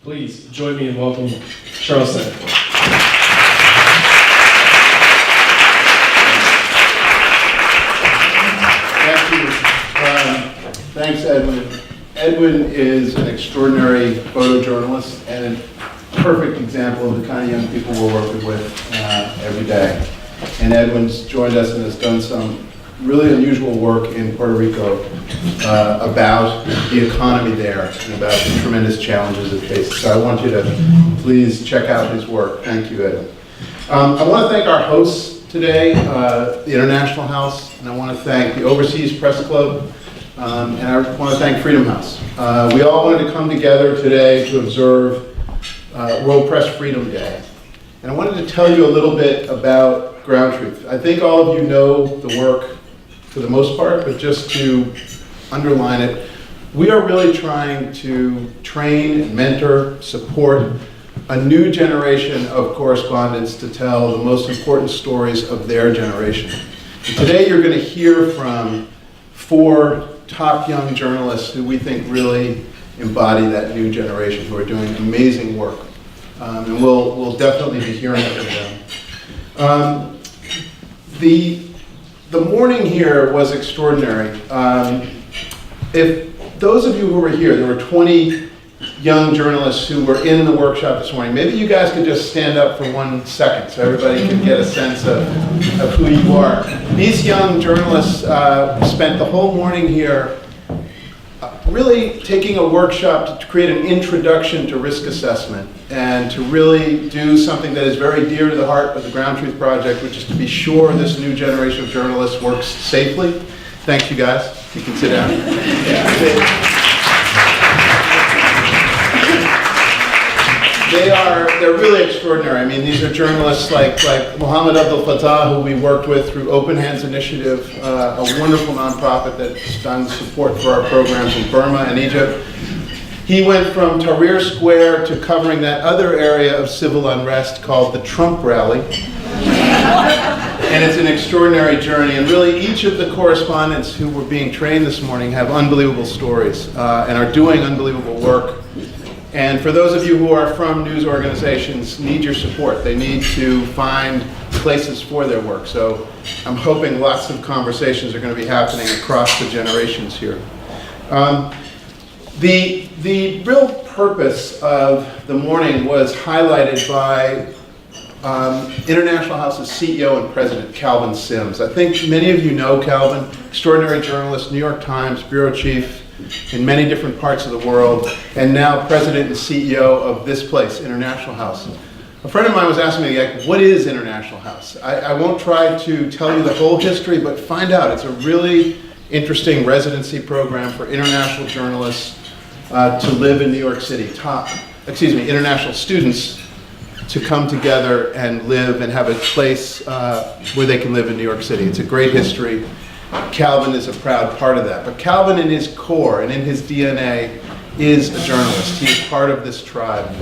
Please join me in welcoming Charles Sennott. Thank you. Thanks, Edwin. Edwin is an extraordinary photojournalist and a perfect example of the kind of young people we're working with every day. And Edwin's joined us and has done some really unusual work in Puerto Rico about the economy there and about the tremendous challenges it faces. So I want you to please check out his work. Thank you, Edwin. I want to thank our hosts today, the International House, and I want to thank the Overseas Press Club, and I want to thank Freedom House. We all wanted to come together today to observe World Press Freedom Day. And I wanted to tell you a little bit about GroundTruth. I think all of you know the work for the most part, but just to underline it, we are really trying to train, mentor, support a new generation of correspondents to tell the most important stories of their generation. And today you're going to hear from 4 top young journalists who we think really embody that new generation, who are doing amazing work. And we'll definitely be hearing from them. The morning here was extraordinary. If those of you who were here, there were 20 young journalists who were in the workshop this morning. Maybe you guys could just stand up for 1 second so everybody can get a sense of who you are. These young journalists spent the whole morning here really taking a workshop to create an introduction to risk assessment and to really do something that is very dear to the heart of the GroundTruth Project, which is to be sure this new generation of journalists works safely. Thanks, you guys. You can sit down. They're really extraordinary. I mean, these are journalists like Mohammed Abdel Fattah, who we worked with through Open Hands Initiative, a wonderful nonprofit that's done support for our programs in Burma and Egypt. He went from Tahrir Square to covering that other area of civil unrest called the Trump Rally. And it's an extraordinary journey. And really, each of the correspondents who were being trained this morning have unbelievable stories and are doing unbelievable work. And for those of you who are from news organizations, need your support. They need to find places for their work. So I'm hoping lots of conversations are going to be happening across the generations here. The real purpose of the morning was highlighted by International House's CEO and President, Calvin Sims. I think many of you know Calvin, extraordinary journalist, New York Times, bureau chief in many different parts of the world, and now President and CEO of this place, International House. A friend of mine was asking me, like, what is International House? I won't try to tell you the whole history, but find out. It's a really interesting residency program for international journalists to live in New York City. International students to come together and live and have a place where they can live in New York City. It's a great history. Calvin is a proud part of that. But Calvin in his core and in his DNA is a journalist. He is part of this tribe.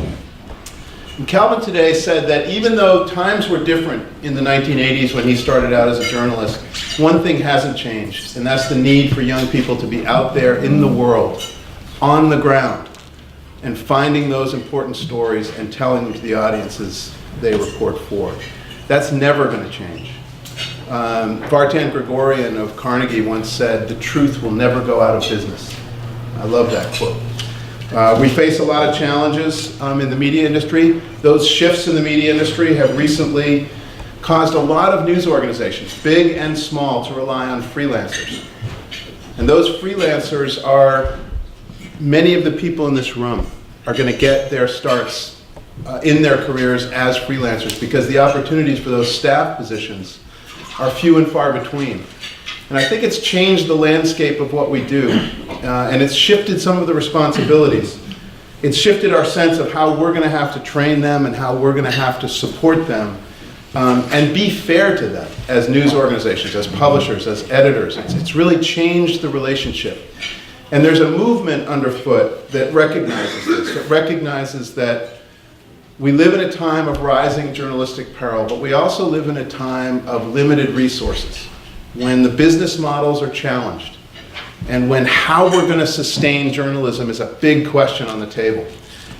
And Calvin today said that even though times were different in the 1980s when he started out as a journalist, one thing hasn't changed, and that's the need for young people to be out there in the world, on the ground, and finding those important stories and telling them to the audiences they report for. That's never going to change. Vartan Gregorian of Carnegie once said, "The truth will never go out of business." I love that quote. We face a lot of challenges in the media industry. Those shifts in the media industry have recently caused a lot of news organizations, big and small, to rely on freelancers. And those freelancers are, many of the people in this room are going to get their starts in their careers as freelancers because the opportunities for those staff positions are few and far between. And I think it's changed the landscape of what we do, and it's shifted some of the responsibilities. It's shifted our sense of how we're going to have to train them and how we're going to have to support them and be fair to them as news organizations, as publishers, as editors. It's really changed the relationship. And there's a movement underfoot that recognizes this, that recognizes that we live in a time of rising journalistic peril, but we also live in a time of limited resources, when the business models are challenged, and when how we're going to sustain journalism is a big question on the table.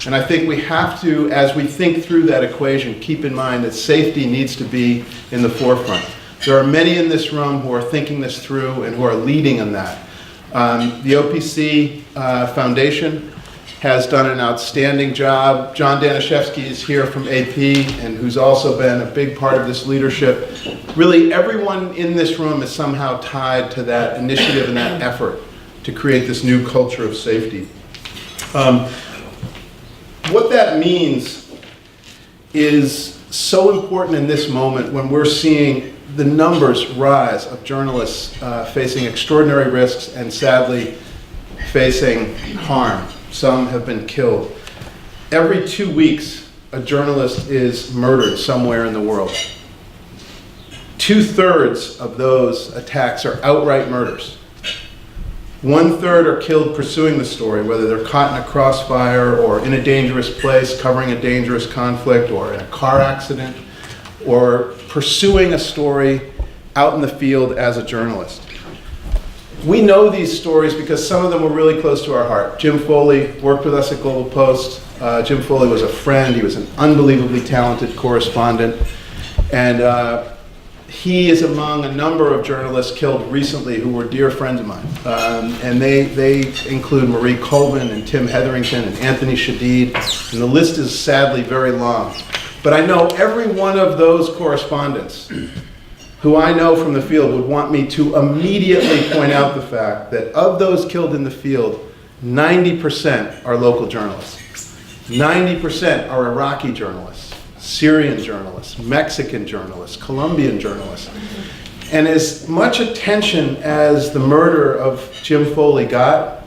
And I think we have to, as we think through that equation, keep in mind that safety needs to be in the forefront. There are many in this room who are thinking this through and who are leading in that. The OPC Foundation has done an outstanding job. John Danishevsky is here from AP, and who's also been a big part of this leadership. Really, everyone in this room is somehow tied to that initiative and that effort to create this new culture of safety. What that means is so important in this moment when we're seeing the numbers rise of journalists facing extraordinary risks and sadly facing harm. Some have been killed. Every 2 weeks, a journalist is murdered somewhere in the world. 2/3 of those attacks are outright murders. 1/3 are killed pursuing the story, whether they're caught in a crossfire or in a dangerous place covering a dangerous conflict or in a car accident or pursuing a story out in the field as a journalist. We know these stories because some of them were really close to our heart. Jim Foley worked with us at Global Post. Jim Foley was a friend. He was an unbelievably talented correspondent. And he is among a number of journalists killed recently who were dear friends of mine. And they include Marie Colvin and Tim Hetherington and Anthony Shadid. And the list is sadly very long. But I know every one of those correspondents who I know from the field would want me to immediately point out the fact that of those killed in the field, 90% are local journalists. 90% are Iraqi journalists, Syrian journalists, Mexican journalists, Colombian journalists. And as much attention as the murder of Jim Foley got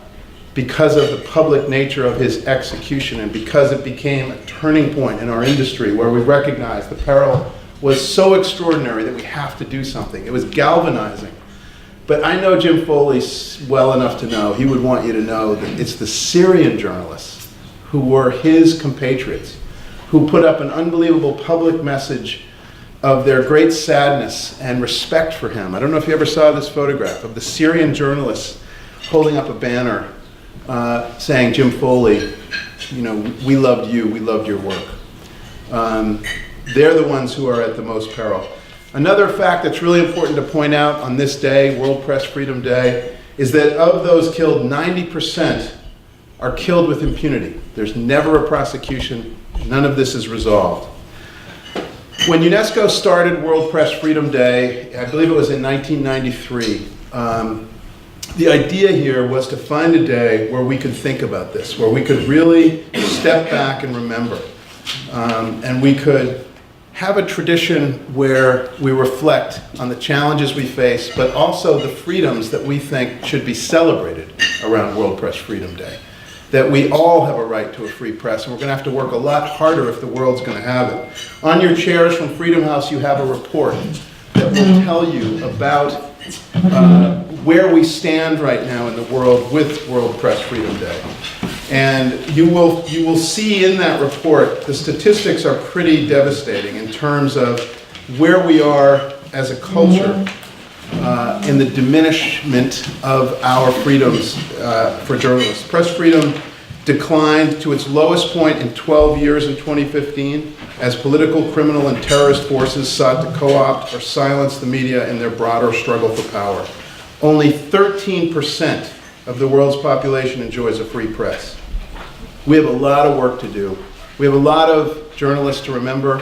because of the public nature of his execution and because it became a turning point in our industry where we recognized the peril was so extraordinary that we have to do something. It was galvanizing. But I know Jim Foley well enough to know, he would want you to know that it's the Syrian journalists who were his compatriots, who put up an unbelievable public message of their great sadness and respect for him. I don't know if you ever saw this photograph of the Syrian journalists holding up a banner saying, Jim Foley, you know, we loved you, we loved your work. They're the ones who are at the most peril. Another fact that's really important to point out on this day, World Press Freedom Day, is that of those killed, 90% are killed with impunity. There's never a prosecution. None of this is resolved. When UNESCO started World Press Freedom Day, I believe it was in 1993, the idea here was to find a day where we could think about this, where we could really step back and remember. And we could have a tradition where we reflect on the challenges we face, but also the freedoms that we think should be celebrated around World Press Freedom Day. That we all have a right to a free press, and we're going to have to work a lot harder if the world's going to have it. On your chairs from Freedom House, you have a report that will tell you about where we stand right now in the world with World Press Freedom Day. And you will see in that report, the statistics are pretty devastating in terms of where we are as a culture in the diminishment of our freedoms for journalists. Press freedom declined to its lowest point in 12 years in 2015 as political, criminal, and terrorist forces sought to co-opt or silence the media in their broader struggle for power. Only 13% of the world's population enjoys a free press. We have a lot of work to do. We have a lot of journalists to remember,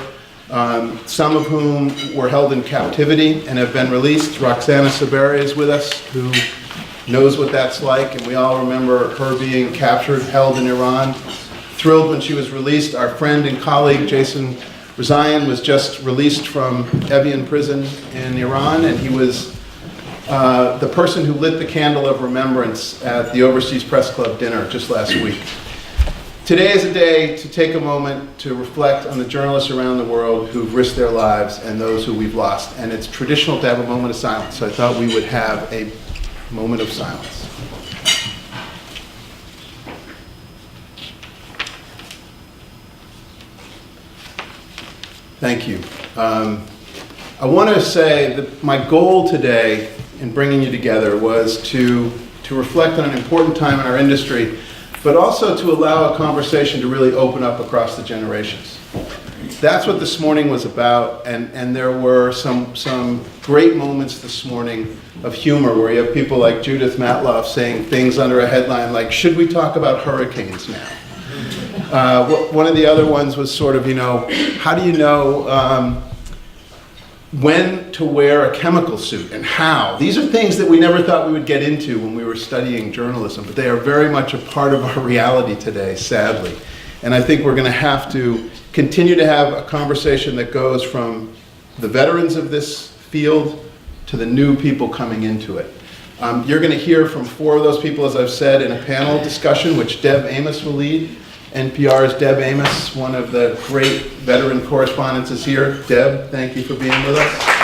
some of whom were held in captivity and have been released. Roxana Saberi is with us, who knows what that's like, and we all remember her being captured, held in Iran. Thrilled when she was released. Our friend and colleague Jason Rezaian was just released from Evian prison in Iran, and he was the person who lit the candle of remembrance at the Overseas Press Club dinner just last week. Today is a day to take a moment to reflect on the journalists around the world who've risked their lives and those who we've lost. And it's traditional to have a moment of silence, so I thought we would have a moment of silence. Thank you. I want to say that my goal today in bringing you together was to reflect on an important time in our industry, but also to allow a conversation to really open up across the generations. That's what this morning was about, and there were some great moments this morning of humor where you have people like Judith Matloff saying things under a headline like, should we talk about hurricanes now? One of the other ones was sort of, how do you know when to wear a chemical suit and how? These are things that we never thought we would get into when we were studying journalism, but they are very much a part of our reality today, sadly. And I think we're going to have to continue to have a conversation that goes from the veterans of this field to the new people coming into it. You're going to hear from 4 of those people, as I've said, in a panel discussion, which Deb Amos will lead. NPR's Deb Amos, one of the great veteran correspondents, is here. Deb, thank you for being with us.